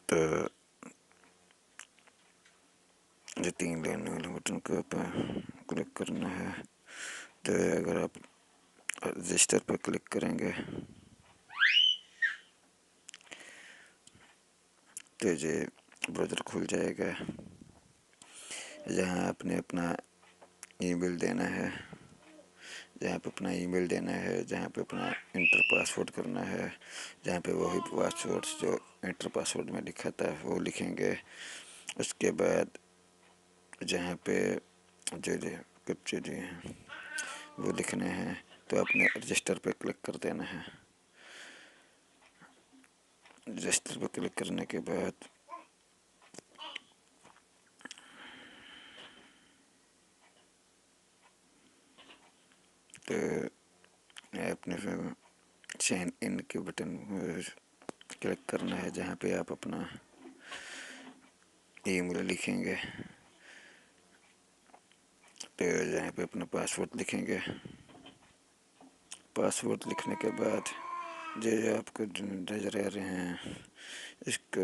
تو یہ 3 لائن والے بٹن کو آپ کلک کرنا ہے. تو اگر آپ رجسٹر پہ کلک کریں گے تو یہ براؤزر کھل جائے گا. جہاں آپ نے اپنا ای میل دینا ہے، جہاں پہ اپنا انٹر پاسورڈ کرنا ہے، جہاں پہ وہی پاسورڈ جو انٹر پاسورڈ میں لکھا تھا وہ لکھیں گے. اس کے بعد جہاں پہ جو کیپچا دیے ہیں وہ لکھنے ہیں، تو آپ نے رجسٹر پہ کلک کر دینا ہے. رجسٹر پہ کلک کرنے کے بعد تو آپ نے سائن ان کے بٹن کلک کرنا ہے، جہاں پہ آپ اپنا ای میل لکھیں گے. تو جہاں پہ اپنا پاسورڈ لکھیں گے. پاسورڈ لکھنے کے بعد جو آپ کو نظر آ رہے ہیں اس کو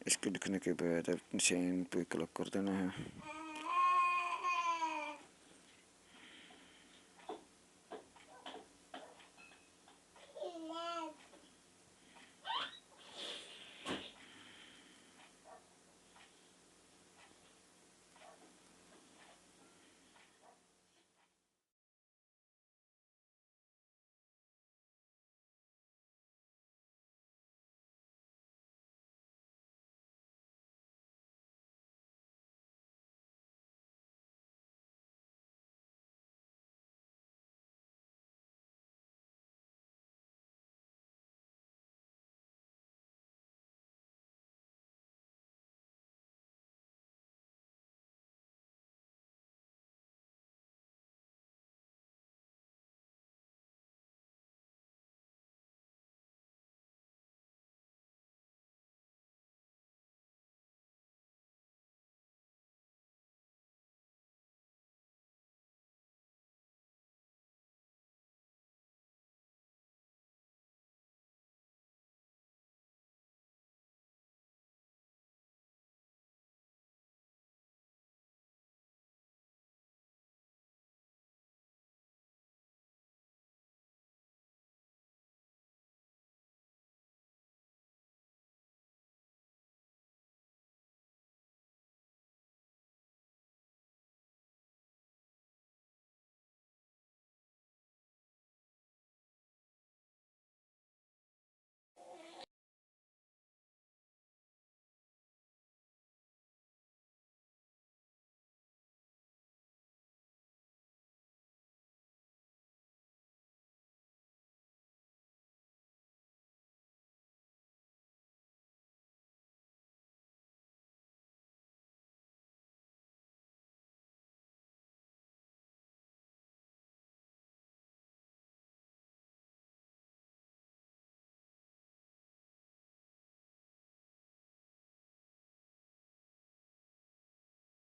اس کو لکھنے کے بعد آپ سائن پہ کلک کر دینا ہے.